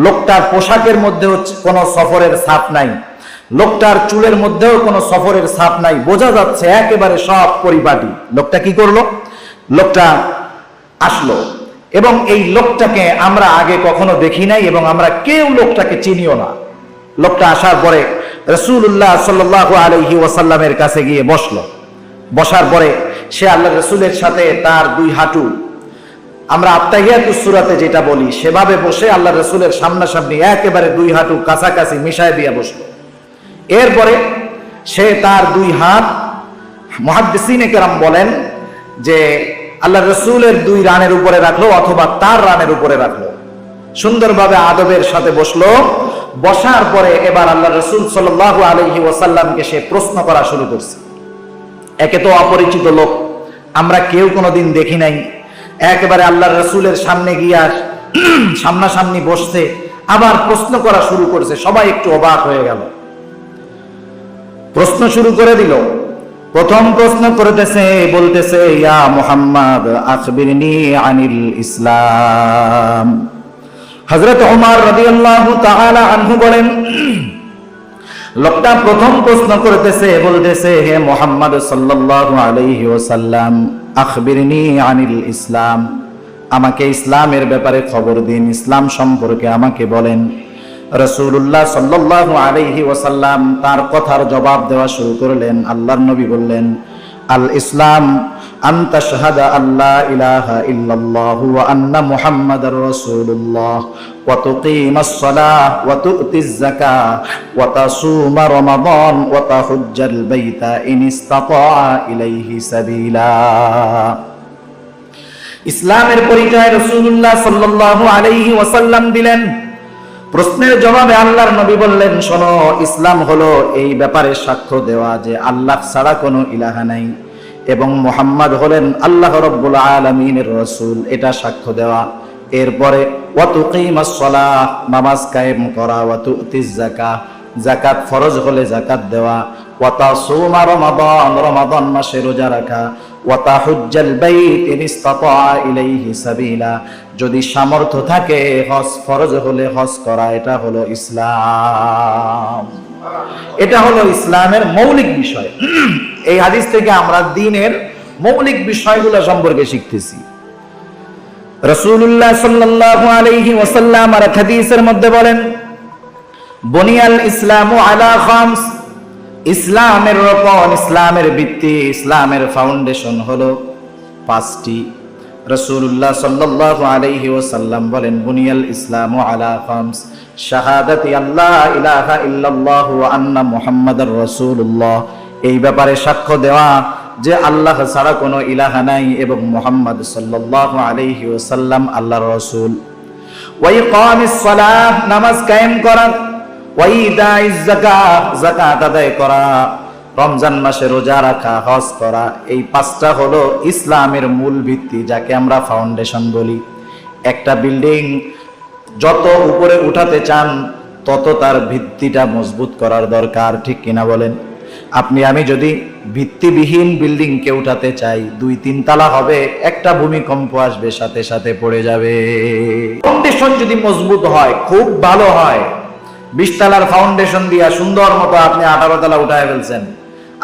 লোকটার পোশাকের মধ্যে কোনো সফরের ছাপ নাই। লোকটার চুলের মধ্যেও কোনো সফরের ছাপ নাই, বোঝা যাচ্ছে একেবারে সব পরিপাটি। লোকটা কি করলো? লোকটা আসলো, এবং এই লোকটাকে আমরা আগে কখনো দেখি নাই এবং আমরা কেউ লোকটাকে চিনিও না। লোকটা আসার পরে রাসূলুল্লাহ সাল্লাল্লাহু আলাইহি ওয়াসাল্লামের কাছে গিয়ে বসলো। বসার পরে সে আল্লাহ রাসূলের সাথে তার দুই হাঁটু, আমরা আত্তাহিয়াতুস সূরাতে যেটা বলি সেভাবে বসে আল্লাহ রাসূলের সামনাসামনি একেবারে দুই হাঁটু কাছাকাছি মিশায় দিয়ে বসলো। এরপরে সে তার দুই হাত, মুহাদ্দিসিনে কেরাম বলেন যে আল্লাহ রাসূলের দুই রানের উপরে রাখলো অথবা তার রানের উপরে রাখলো, সুন্দরভাবে আদবের সাথে বসলো। বসার পরে এবার আল্লাহ রাসূল সাল্লাল্লাহু আলাইহি ওয়াসাল্লামকে সে প্রশ্ন করা শুরু করছে। একে তো অপরিচিত লোক, আমরা কেউ কোনোদিন দেখি নাই, একেবারে আল্লাহ রাসূলের সামনে গিয়ে সামনাসামনি বসছে, আবার প্রশ্ন করা শুরু করছে। সবাই একটু অবাক হয়ে গেল। প্রশ্ন শুরু করে দিল। প্রথম প্রশ্ন করতেছে, বলতেছে ইয়া মুহাম্মদ আখবিরনি আনিল ইসলাম। হযরত ওমর রাদিয়াল্লাহু তাআলা আনহু বলেন, লোকটা প্রথম প্রশ্ন করতেছে, বলতেছে হে মুহাম্মদ সাল্লাল্লাহু আলাইহি ওয়াসাল্লাম আখবিরনি আনিল ইসলাম, আমাকে ইসলামের ব্যাপারে খবর দিন, ইসলাম সম্পর্কে আমাকে বলেন। রাসূলুল্লাহ সাল্লাল্লাহু আলাইহি ওয়াসাল্লাম তার কথার জবাব দেওয়া শুরু করলেন। আল্লাহর নবী বললেন, আল ইসলাম আন তাশহাদা আল্লা ইলাহা ইল্লাল্লাহ ওয়া আন্না মুহাম্মাদার রাসূলুল্লাহ ওয়া তুকিমাস সালাহ ওয়া তু'তিজ যাকাহ ওয়া তাসুমা রমাদান ওয়া তাহুজ্জাল বাইতা ইন ইসতাতা ইলাইহি সাবিলা। ইসলামের পরিচয় রাসূলুল্লাহ সাল্লাল্লাহু আলাইহি ওয়াসাল্লাম দিলেন। প্রশ্নের জবাবে আল্লাহর নবী বললেন, শোনো, ইসলাম হলো এই ব্যাপারে সাক্ষ্য দেওয়া যে আল্লাহ ছাড়া কোনো ইলাহা নাই এবং মুহাম্মদ হলেন আল্লাহ রাব্বুল আলামিনের রাসূল, এটা সাক্ষ্য দেওয়া। এরপরে ওয়া তুকিমাস সালাহ, নামাজ কায়েম করা, ওয়া তু'তিজ যাকাহ, যাকাত ফরজ হলে যাকাত দেওয়া, ওয়া তাসুমা রমাদান, রমাদান মাসে রোজা রাখা, ওয়া তাহুজ্জাল বাইত ইন ইসতাতা ইলাইহি সাবিলা, যদি সামর্থ্য থাকে হজ ফরজ হলে হজ করা। এটা হলো ইসলাম, এটা হলো ইসলামের মৌলিক বিষয়। এই হাদিস থেকে আমরা দ্বীনের মৌলিক বিষয়গুলো সম্পর্কে শিখতেছি। রাসূলুল্লাহ সাল্লাল্লাহু আলাইহি ওয়াসাল্লাম আর হাদিসের মধ্যে বলেন, বুনিয়াল ইসলামু আলা খামস, ইসলামের রোকন, ইসলামের ভিত্তি, ইসলামের ফাউন্ডেশন হলো পাঁচটি। রাসূলুল্লাহ সাল্লাল্লাহু আলাইহি ওয়াসাল্লাম বলেন, বুনিয়াল ইসলামু আলা খামস, শাহাদাতি আল্লা ইলাহা ইল্লাল্লাহু ওয়া আন্না মুহাম্মাদার রাসূলুল্লাহ, এই ব্যাপারে সাক্ষ্য দেওয়া যে আল্লাহ ছাড়া কোনো ইলাহা নাই এবং মুহাম্মদ সাল্লাল্লাহু আলাইহি ওয়াসাল্লাম আল্লাহর রাসূল। ওয়া ইকামিস সালাহ, নামাজ কায়েম করা, ওয়া ইতাইজ যাকাত, যাকাত আদায় করা, রমজান মাসে রোজা রাখা, হজ করা। এই পাঁচটা হলো ইসলামের মূল ভিত্তি, যাকে আমরা ফাউন্ডেশন বলি। একটা বিল্ডিং যত উপরে উঠাতে চান তত তার ভিত্তিটা মজবুত করার দরকার, ঠিক কিনা বলেন? আপনি আমি যদি ভিত্তিবিহীন বিল্ডিং কে উঠাতে চাই, 2-3 তালা হবে, একটা ভূমিকম্প আসবে সাথে সাথে পড়ে যাবে। ফাউন্ডেশন যদি মজবুত হয়, খুব ভালো হয়, 20 তালার ফাউন্ডেশন দিয়া সুন্দর মতো আপনি 18 তালা উঠায় ফেলছেন,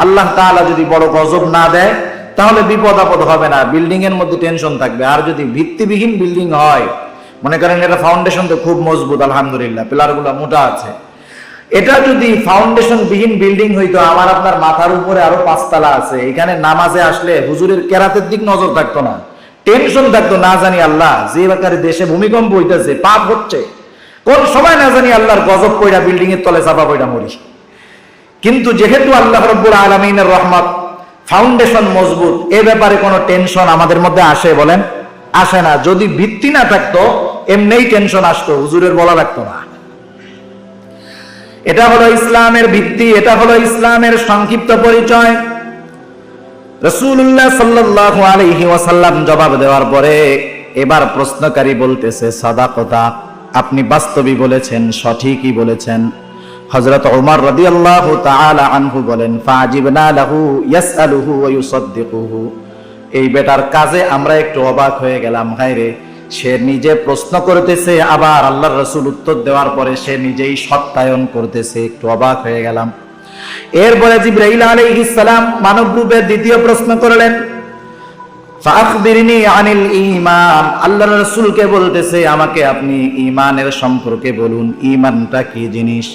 আল্লাহ তাআলা যদি বড় গজব না দেয় তাহলে বিপদ আপদ হবে না, বিল্ডিং এর মধ্যে টেনশন থাকবে। আর যদি ভিত্তিবিহীন বিল্ডিং হয়, মনে করেন এটা ফাউন্ডেশন তো খুব মজবুত, আলহামদুলিল্লাহ পিলারগুলো মোটা আছে, এটা যদি ফাউন্ডেশন বিহীন বিল্ডিং হইতো, আমার আপনার মাথার উপরে আরো 5 তালা আছে, এখানে নামাজে আসলে হুজুরের কেরাতের দিক নজর থাকতো না, টেনশন থাকতো, না জানি আল্লাহ যে বাকারে দেশে ভূমিকম্প হইতেছে, পাপ হচ্ছে, কোন সময় না জানি আল্লাহর গজব পয়রা বিল্ডিং এর তলে চাপা পয়রা মরি। কিন্তু যেহেতু আল্লাহ রাব্বুল আলামিনের রহমত, ফাউন্ডেশন মজবুত, এ ব্যাপারে কোনো টেনশন আমাদের মধ্যে আসে বলেন? আসে না। যদি ভিত্তি না থাকতো এমনিই টেনশন আসতো, হুজুরের বলা লাগতো না। এটা হলো ইসলামের ভিত্তি, এটা হলো ইসলামের সংক্ষিপ্ত পরিচয়। রাসূলুল্লাহ সাল্লাল্লাহু আলাইহি ওয়াসাল্লাম জবাব দেওয়ার পরে এবার প্রশ্নকারী বলতেছে, সাদাকতা, আপনি বাস্তবই বলেছেন, সঠিকই বলেছেন। হযরত ওমর রাদিয়াল্লাহু তাআলা আনহু বলেন, ফাজিবনা লাহু ইয়াসআলুহু ওয়া ইউসাদ্দিকুহু, এই বেটার কাজে আমরা একটু অবাক হয়ে গেলাম, হায় রে, সে নিজে প্রশ্ন করতেছে, আবার আল্লাহর রাসূল উত্তর দেওয়ার পরে সে নিজেই সত্যায়ন করতেছে। একটু অবাক হয়ে গেলাম। এরপরে জিবরাইল আলাইহিস সালাম মানব রূপে দ্বিতীয় প্রশ্ন করলেন, ফাআখবিরনি আনিল ঈমান। আল্লাহর রাসূলকে বলতেছে, আমাকে আপনি ঈমানের সম্পর্কে বলুন, ঈমানটা কি জিনিস?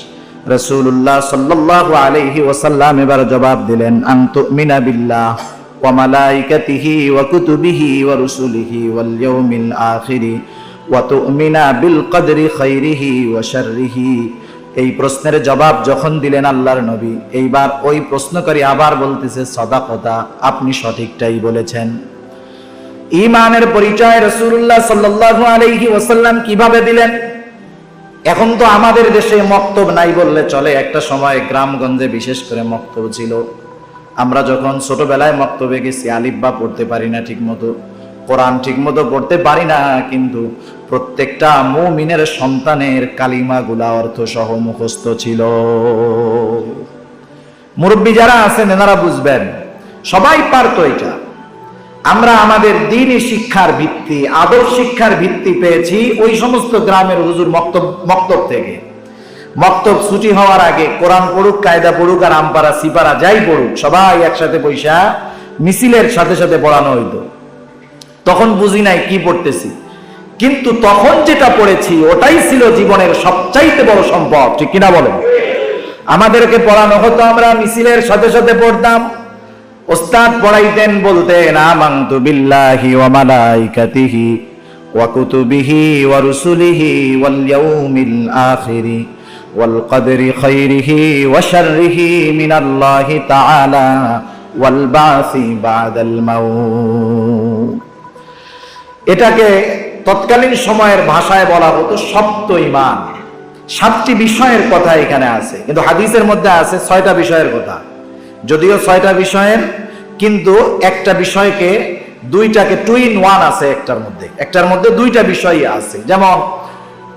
রাসূলুল্লাহ সাল্লাল্লাহু আলাইহি ওয়াসাল্লাম এবার জবাব দিলেন, আন তুমিনা বিল্লাহ ওয়া মালাইকাতিহি ওয়া কুতুবিহি ওয়া রুসুলিহি ওয়াল ইয়াউমিল আখিরি ওয়া তুমিনা বিল কদরি খাইরিহি ওয়া শাররিহি। এই প্রশ্নের জবাব যখন দিলেন আল্লাহর নবী, এইবার ওই প্রশ্নকারী আবার বলতেছে, সাদাকাতা, আপনি সঠিকটাই বলেছেন। ঈমানের পরিচয় রাসূলুল্লাহ সাল্লাল্লাহু আলাইহি ওয়াসাল্লাম কিভাবে দিলেন? এখন তো আমাদের দেশে মক্তব নাই বললে চলে, একটা সময় গ্রামগঞ্জে বিশেষ করে মক্তব ছিল। আমরা যখন ছোটবেলায় মক্তবে গেছি, আলিফ বা পড়তে পারি না ঠিক মতো, কোরআন ঠিক মতো পড়তে পারি না, কিন্তু প্রত্যেকটা মুমিনের সন্তানের কালিমাগুলা অর্থ সহ মুখস্থ ছিল। মুরব্বী যারা আছেন এনারা বুঝবেন, সবাই পারতো এটা। আমরা আমাদের দ্বীনি শিক্ষার ভিত্তি, আদর্শ শিক্ষার ভিত্তি পেয়েছি ওই সমস্ত গ্রামের হুজুর মক্তব থেকে। মক্তব ছুটি হওয়ার আগে কোরআন পড়ুক, কায়দা পড়ুক, আর আমপারা সিপারা যাই পড়ুক, সবাই একসাথে পয়সা মিছিলের সাথে সাথে পড়ানো হইতো। তখন বুঝি নাই কি পড়তেছি, কিন্তু তখন যেটা পড়েছি ওটাই ছিল জীবনের সবচাইতে বড় সম্পদ, ঠিক কিনা বলেন? আমাদেরকে পড়ানো হতো, আমরা মিছিলের সাথে সাথে পড়তাম। ওস্তাদ পড়াইতেন, বলতেন, আমানতু বিল্লাহি ওয়া মালাইকাতিহি ওয়া কুতুবিহি ওয়া রুসুলিহি ওয়াল ইয়াউমিল আখিরি ওয়াল কদরি খাইরিহি ওয়া শাররিহি মিনাল্লাহি তাআলা ওয়াল বাসি বাদাল মাউত। এটাকে তৎকালীন সময়ের ভাষায় বলা হতো সপ্ত ঈমান। 7টি বিষয়ের কথা এখানে আছে, কিন্তু হাদিসের মধ্যে আছে 6টা বিষয়ের কথা। যদিও 6টা বিষয়ের, কিন্তু একটা বিষয়কে দুইটাকে টু ইন ওয়ান আছে, একটার মধ্যে 2টা বিষয়ই আছে। যেমন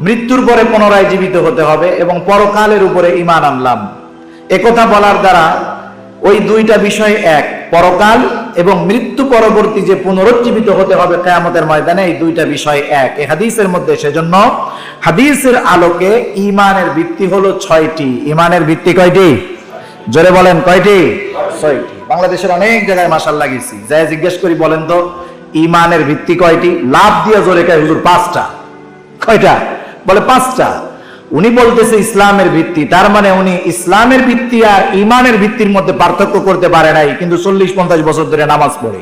মৃত্যুর পরে পুনরায় জীবিত হতে হবে এবং পরকালের উপরে ঈমান আনলাম, একথা বলার দ্বারা ওই 2টা বিষয় এক, পরকাল এবং মৃত্যু পরবর্তী যে পুনরুজ্জীবিত হতে হবে কিয়ামতের ময়দানে, এই 2টা বিষয় এক এই হাদিসের মধ্যে। সেজন্য হাদিসের আলোকে ঈমানের ভিত্তি হলো 6টি। ঈমানের ভিত্তি কয়টি? জোরে বলেন, কয়টি? 6টি। বাংলাদেশের অনেক জায়গায় মাশাআল্লাহ গেছি, যাই জিজ্ঞেস করি, বলেন তো ঈমানের ভিত্তি কয়টি? লাভ দিয়ে জোরে কয় হুজুর 5টা। কয়টা? বলে 5টা। উনি বলতেছে ইসলামের ভিত্তি, তার মানে উনি ইসলামের ভিত্তি আর ঈমানের ভিত্তির মধ্যে পার্থক্য করতে পারে নাই, কিন্তু 40-50 বছর ধরে নামাজ পড়ে।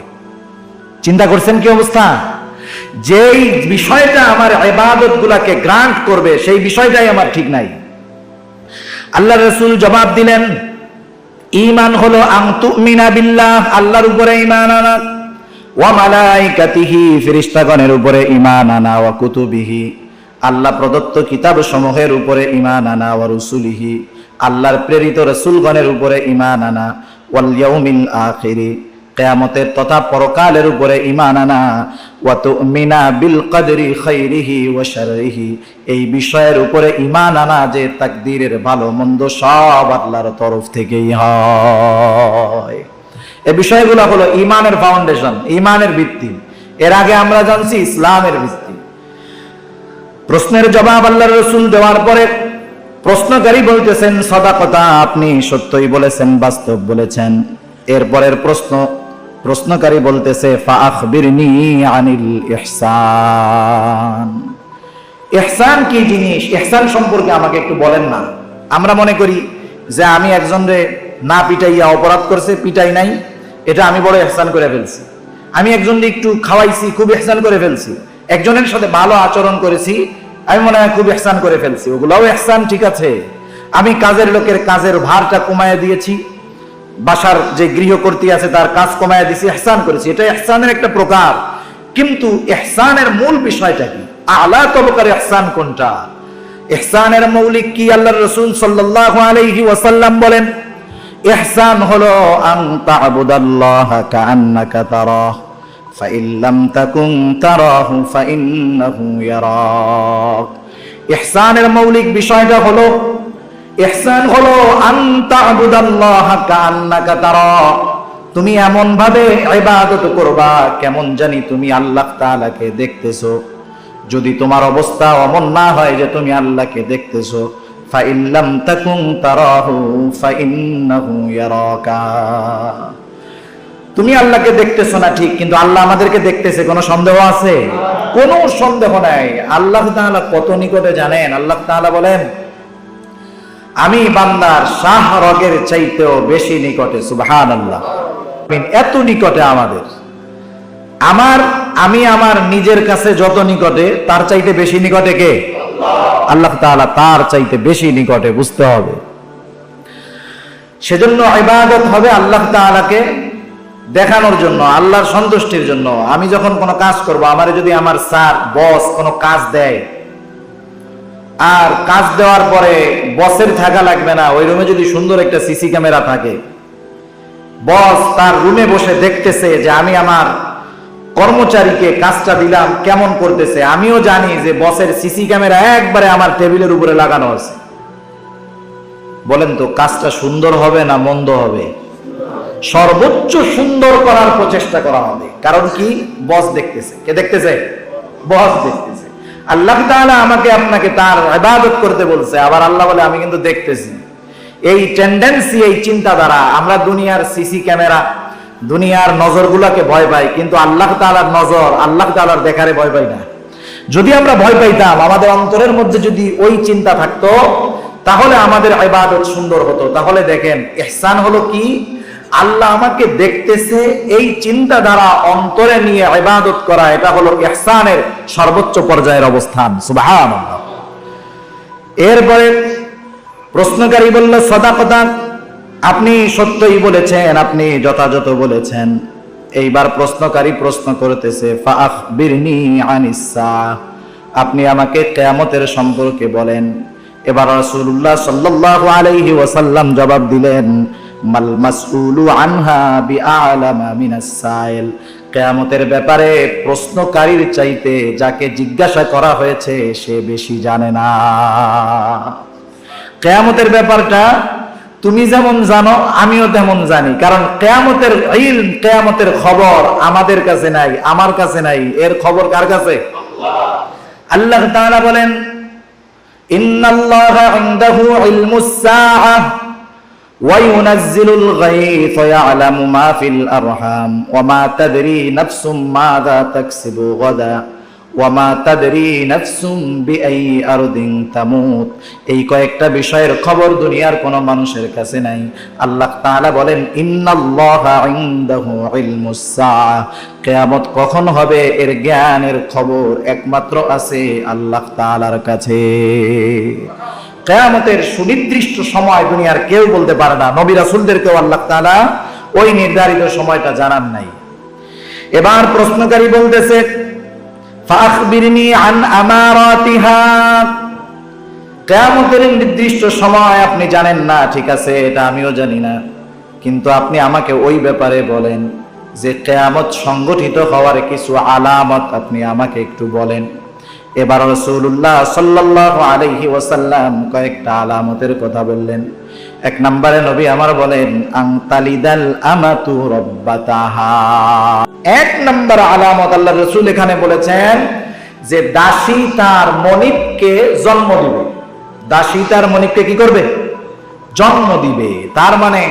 চিন্তা করছেন কি অবস্থা? যেই বিষয়টা আমার ইবাদত গুলাকে গ্রান্ট করবে সেই বিষয়টাই আমার ঠিক নাই। আল্লাহ রাসূল জবাব দিলেন, ঈমান হলো আন তুমিনা বিল্লাহ, আল্লাহর উপরে ঈমান আনা, ওয়া মালাইকাতিহি, ফেরেশতাগণের উপরে ঈমান আনা, ওয়া কুতুবিহি, আল্লাহ প্রদত্ত কিতাব সমূহের উপরে ঈমান আনা, ওয়া রুসুলিহি, আল্লাহর প্রেরিত রাসূলগণের উপরে ঈমান আনা, ওয়াল ইয়াউমিল আখিরি, কিয়ামতের তথা পরকালের উপরে ঈমান আনা, ওয়া তুমিনা বিল কদরি খাইরিহি ওয়া শাররিহি, এই বিষয়ের উপরে ঈমান আনা যে তাকদীরের ভালো মন্দ সব আল্লাহর তরফ থেকেই হয়। এই বিষয়গুলো হলো ঈমানের ফাউন্ডেশন, ঈমানের ভিত্তি। এর আগে আমরা জানছি ইসলামের ভিত্তি। প্রশ্নের জবাব আল্লাহর রাসূল দেওয়ার পরে প্রশ্নকারী বলতেছেন, সাদাকাতা, আপনি সত্যই বলেছেন, বাস্তব বলেছেন। এরপরের প্রশ্নকারী বলতেছে, ফাআখবিরনি আনিল ইহসান। ইহসান কি জিনিস? ইহসান সম্পর্কে আমাকে একটু বলেন না। আমরা মনে করি যে আমি একজনরে না পিটাইয়া, অপরাধ করছে পিটাই নাই, এটা আমি বড় ইহসান করে ফেলছি। আমি একজনকে একটু খাওয়াইছি, খুব ইহসান করে ফেলছি। একজনের সাথে ভালো আচরণ করেছি, আমি মনে হয় খুব ইহসান করে ফেলছি। ওগুলোও ইহসান, ঠিক আছে। আমি কাজের লোকের কাজের ভারটা কমায় দিয়েছি, বাসার যে গৃহকর্ত্রী আছে তার কাজ কমায় দিয়েছি, ইহসান করেছি, এটা ইহসানের একটা প্রকার। কিন্তু ইহসানের মূল বিষয়টা কি? আলা তবকার ইহসান কোনটা? ইহসানের মৌলিক কি? আল্লাহর রাসূল সাল্লাল্লাহু আলাইহি ওয়াসাল্লাম বলেন, ইহসান হলো আন তা'বুদাল্লাহা কাআন্নাকা তারাহ ফাইন লাম তাকুন তারাহু ফাইন্নাহু ইয়ারাক। ইহসানের মৌলিক বিষয়টা হলো, ইহসান হলো আন তা'বুদাল্লাহা কাআন্নাকা তারাহ, তুমি এমন ভাবে ইবাদত করবা কেমন জানি তুমি আল্লাহ তাআলাকে দেখতেছো। যদি তোমার অবস্থা অমন না হয় যে তুমি আল্লাহকে দেখতেছো, ফাইল্লাম তাকুন তারাহু ফাইন্নাহু ইয়ারাকা, তুমি আল্লাহকে দেখতেছো না ঠিক, কিন্তু আল্লাহ আমাদেরকে দেখতেছে, কোনো সন্দেহ আছে? কোনো সন্দেহ নাই। আল্লাহ তাআলা কত নিকটে জানেন? আল্লাহ তাআলা বলেন, আমি বান্দার শাহ রগের চাইতেও বেশি নিকটে। সুবহানাল্লাহ, এত নিকটে আমাদের। আমি আমার নিজের কাছে যত নিকটে, তার চাইতে বেশি নিকটে কে? আল্লাহ তাআলা তার চাইতে বেশি নিকটে, বুঝতে হবে। সেজন্য ইবাদত হবে আল্লাহ তাআলাকে দেখানোর জন্য, আল্লাহর সন্তুষ্টির জন্য। আমি যখন কোনো কাজ করব, আমারে যদি আমার স্যার বস কোনো কাজ দেয়, আর কাজ দেওয়ার পরে বসের থাকা লাগবে না, ওই রুমে যদি সুন্দর একটা সিসি ক্যামেরা থাকে, বস তার রুমে বসে দেখতেছে যে আমি আমার কর্মচারীকে কাজটা দিলাম কেমন করতেছে, আমিও জানি যে বসের সিসি ক্যামেরা একবারে আমার টেবিলের উপরে লাগানো আছে, বলেন তো কাজটা সুন্দর হবে না মন্দ হবে? সর্বোচ্চ সুন্দর করার প্রচেষ্টা করা হবে। কারণ কি? বস দেখতেছে। কে দেখতেছে? বস দেখতেছে। আল্লাহ তাআলা আমাকে আপনাকে তার ইবাদত করতে বলছে, আবার আল্লাহ বলে আমি কিন্তু দেখতেছি। এই টেন্ডেন্সি, এই চিন্তাধারা, আমরা দুনিয়ার সিসি ক্যামেরা, দুনিয়ার নজরগুলোকে ভয় পাই, কিন্তু আল্লাহ তাআলার নজর, আল্লাহ তাআলার দেখারে ভয় পাই না। যদি আমরা ভয় পাইতাম, আমাদের অন্তরের মধ্যে যদি ওই চিন্তা থাকতো, তাহলে আমাদের ইবাদত সুন্দর হতো। তাহলে দেখেন ইহসান হলো কি? আল্লাহ আমাকে দেখতেছে, এই চিন্তাধারা অন্তরে নিয়ে ইবাদত করা, এটা হলো ইহসানের সর্বোচ্চ পর্যায়ের অবস্থান। সুবহানাল্লাহ। এরপরে প্রশ্নকারী বলল, সাদাকাতা, আপনি সত্যই বলেছেন, আপনি যথাযথ বলেছেন। এইবার প্রশ্নকারী প্রশ্ন করতেছে, ফাআখবিরনি আনিস সাআহ, আপনি আমাকে কিয়ামতের সম্পর্কে বলেন। এবার রাসূলুল্লাহ সাল্লাল্লাহু আলাইহি ওয়াসাল্লাম জবাব দিলেন, মাল মাসউলু আনহা বিআলামা মিনাস সাইল, কিয়ামতের ব্যাপারে প্রশ্নকারীর চাইতে যাকে জিজ্ঞাসা করা হয়েছে সে বেশি জানে না। কিয়ামতের ব্যাপারটা তুমি যেমন জানো, আমিও তেমন জানি। কারণ কিয়ামতের ইলম, কিয়ামতের খবর আমাদের কাছে নাই, আমার কাছে নাই। এর খবর কার কাছে? আল্লাহ তাআলা বলেন, ইন্নাল্লাহা ইনদাহু ইলমুস সাআহ ওয়া ইউনাজ্জিলুল গায়থ ওয়া ইয়ালামু মা ফিল আরহাম ওয়া মা তাদরি নাফসুম মাযা তাকসিবু গাদা ওয়া মা তাদরি নাফসুম বিআই আরদিন তামুত। এই কয়েকটা বিষয়ের খবর দুনিয়ার কোনো মানুষের কাছে নাই। আল্লাহ তাআলা বলেন, ইন্নাল্লাহা ইনদাহু ইলমুস সাআহ, কিয়ামত কখন হবে এর জ্ঞানের খবর একমাত্র আছে আল্লাহ তাআলার কাছে। কিয়ামতের সুনির্দিষ্ট সময় দুনিয়ার কেউ বলতে পারে না। নবী রাসূলদেরকেও আল্লাহ তাআলা ওই নির্ধারিত সময়টা জানান নাই। এবার প্রশ্নকারী বলতেছে, ফাআখবিরনি আন আমারাতিহা, কিয়ামতের নির্দিষ্ট সময় আপনি জানেন না, ঠিক আছে, এটা আমিও জানি না, কিন্তু আপনি আমাকে ওই ব্যাপারে বলেন যে কিয়ামত সংগঠিত হওয়ার কিছু আলামত আপনি আমাকে একটু বলেন। এবার রাসূলুল্লাহ সাল্লাল্লাহু আলাইহি ওয়াসাল্লাম কয়েকটা আলামতের কথা বললেন। এক নম্বরে নবী আমার বলেন, আনতালিদাল আমাতু রাব্বাতাহা। এক নম্বর আলামত আল্লাহ রাসূল এখানে বলেছেন যে দাসী তার মনিবকে জন্ম দিবে। দাসী তার মনিবকে কি করবে? জন্ম দিবে। তার মানে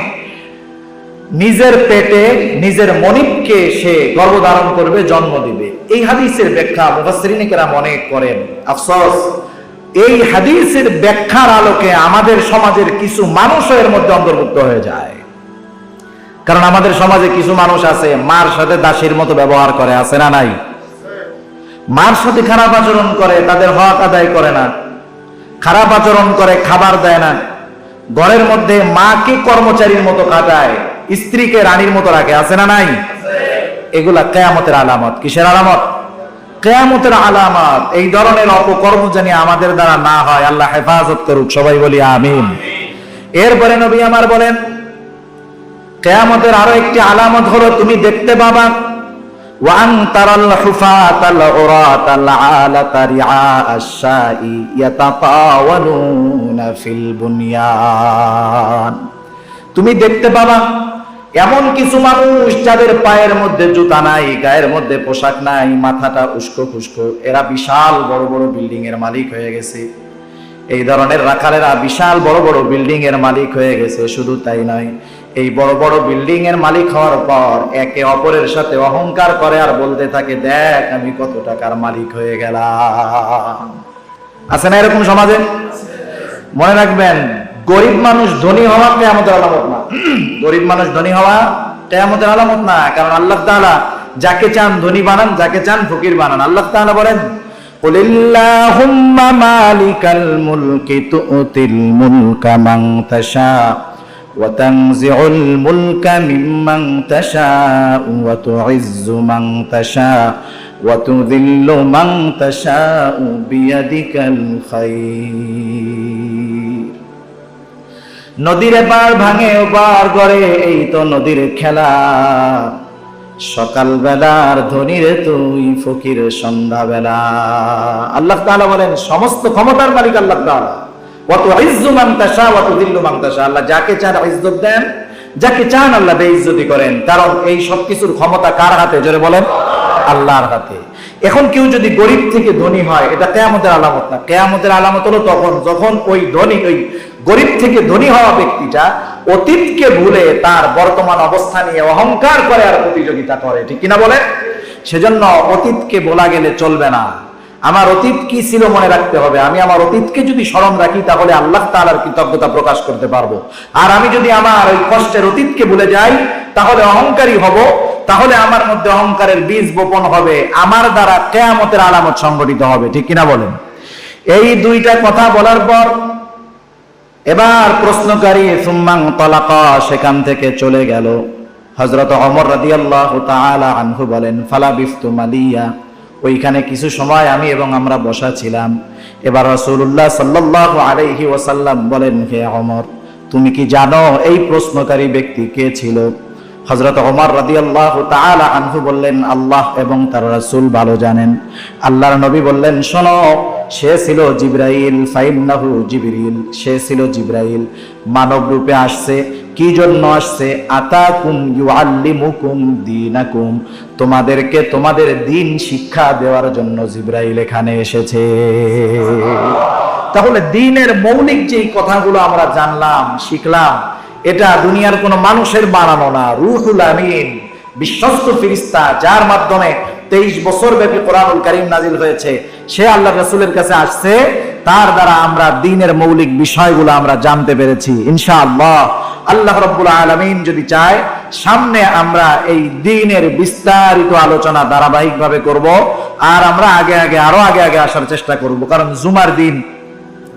নিজের পেটে নিজের মনিবকে সে গর্ভধারণ করবে, জন্ম দিবে। এই হাদিসের ব্যাখ্যা মুফাসসিরিন কেরাম অনেক করেন। আফসোস, এই হাদিসের ব্যাখ্যার আলোকে আমাদের সমাজের কিছু মানুষও এর মধ্যে অন্তর্ভুক্ত হয়ে যায়। কারণ আমাদের সমাজে কিছু মানুষ আছে মার সাথে দাসীর মতো ব্যবহার করে, আছে না নাই? মার সাথে খারাপ আচরণ করে, তাদের হক আদায় করে না, খারাপ আচরণ করে, খাবার দেয় না, ঘরের মধ্যে মাকে কর্মচারীর মতো কাটায়, স্ত্রীকে রানীর মতো রাখে, আছে না নাই? এগুলা কিয়ামতের আলামত। কিসের আলামত? কিয়ামতের আলামত। এই ধরনের অপকর্ম জানি আমাদের দ্বারা না হয়, আল্লাহ হেফাজত করুক, সবাই বলি আমিন। এরপরে নবী আমার বলেন, কিয়ামতের আরো একটি আলামত হলো তুমি দেখতে পাবা, ওয়া আনতারাল হুফাতাল উরাতাল আলাতা রিআআশ শাই ইয়াতাতাওয়ানুনা ফিল বুনিয়ান। তুমি দেখতে পাবা এমন কিছু মানুষ যাদের পায়ের মধ্যে জুতা নাই, গায়ের মধ্যে পোশাক নাই, মাথাটা উস্কো খুস্কো, এরা বিশাল বড় বড় বিল্ডিং এর মালিক হয়ে গেছে। এই ধরনের রাখালেরা বিশাল বড় বড় বিল্ডিং এর মালিক হয়ে গেছে। শুধু তাই নয়, এই বড় বড় বিল্ডিং এর মালিক হওয়ার পর একে অপরের সাথে অহংকার করে আর বলতে থাকে, দেখ আমি কত টাকার মালিক হয়ে গেলাম। আছে না এরকম সমাজে? মনে রাখবেন, গরিব মানুষ ধনী হওয়া কিয়ামতের আলামত না। গরিব মানুষ ধনী হওয়া কিয়ামতের আলামত না। কারণ আল্লাহ তাআলা যাকে চান ধনী বানান, যাকে চান ফকির বানান। আল্লাহ তাআলা বলেন, কুলিল্লাহুম্মা মালিকাল মুলকি তু'তিল মুলকা মান তাশা ওয়া তানজিউল মুলকা মিম্মান তাশা ওয়া তু'ইজ্জু মান তাশা ওয়া তুযিল্লু মান তাশা বিয়াদিকাল খায়র। নদীর এপার ভাঙে ওপার গড়ে, এই তো নদীর খেলা। সকাল বেলার ধনী রে তুই, ফকির সন্ধ্যা বেলা। আল্লাহ তাআলা বলেন, সমস্ত ক্ষমতার মালিক আল্লাহ তাআলা। ওয়া তুইজ্জু মান তাশা ওয়া তুযিল্লু মান তাশা। আল্লাহ যাকে চান ইজ্জত দেন, যাকে চান আল্লাহ বেইজ্জতি করেন। কারণ এই সব কিছুর ক্ষমতা কার হাতে? জোরে বলেন, আল্লাহর হাতে। এখন কেউ যদি গরিব থেকে ধনী হয়, এটা কিয়ামতের আলামত না। কিয়ামতের আলামত হলো তখন যখন ওই ধনী, ওই গরিব থেকে ধনী হওয়া ব্যক্তিটা অতীতকে ভুলে তার বর্তমান অবস্থা নিয়ে অহংকার করে আর প্রতিযোগিতা করে। ঠিক কিনা বলে? সেজন্য অতীতকে বলা গেলে চলবে না। আমার অতীত কি ছিল মনে রাখতে হবে। আমি আমার অতীতকে যদি স্মরণ রাখি, তাহলে আল্লাহ তাআলার কৃতজ্ঞতা প্রকাশ করতে পারবো। আর আমি যদি আমার ওই কষ্টের অতীতকে ভুলে যাই, তাহলে অহংকারী হব। তাহলে আমার মধ্যে অহংকারের বীজ বপন হবে, আমার দ্বারা কিয়ামতের আলামত সংঘটিত হবে। ঠিক কিনা বলেন? এই দুইটা কথা বলার পর এবার প্রশ্নকারী সুম্মান তালাকা, সেখান থেকে চলে গেল। হযরত ওমর রাদিয়াল্লাহু তাআলা আনহু বলেন, ফালা বিফতু মালিয়া, ওইখানে কিছু সময় আমি এবং আমরা বসা ছিলাম। এবার রাসূলুল্লাহ সাল্লাল্লাহু আলাইহি ওয়াসাল্লাম বলেন, হে ওমর, তুমি কি জানো এই প্রশ্নকারী ব্যক্তি কে ছিল? হযরত ওমর রাদিয়াল্লাহু তাআলা আনহু বললেন, আল্লাহ এবং তার রাসূল ভালো জানেন। আল্লাহর নবী বললেন, শোনো, সে ছিল জিবরাইল। ফাইন্নাহু জিবরিল, সে ছিল জিবরাইল। মানব রূপে আসছে। কি জন্য আসছে? আতাকুম ইউআল্লিমুকুম দীনাকুম, তোমাদেরকে তোমাদের দ্বীন শিক্ষা দেওয়ার জন্য জিবরাইল এখানে এসেছে। তাহলে দ্বীনের মৌলিক যেই কথাগুলো আমরা জানলাম, শিখলাম, এটা দুনিয়ার কোনো মানুষের বানানো না। রূহুল আমিন, বিশ্বস্ত ফেরেশতা, যার মাধ্যমে 23 বছর ব্যাপী কোরআনুল কারীম নাজিল হয়েছে, সে আল্লাহ রাসূলের কাছে আসছে। তার দ্বারা আমরা দ্বীনের মৌলিক বিষয়গুলো আমরা জানতে পেরেছি। ইনশাআল্লাহ আল্লাহ রাব্বুল আলামিন যদি চায়, সামনে আমরা এই দ্বীনের বিস্তারিত আলোচনা ধারাবাহিকভাবে করব। আর আমরা আগে আগে আসার চেষ্টা করব। কারণ জুমার দিন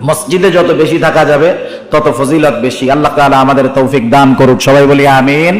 মসজিদে যত বেশি থাকা যাবে তত ফজিলত বেশি। আল্লাহ তাআলা আমাদের তৌফিক দান করুক। সবাই বলি আমিন।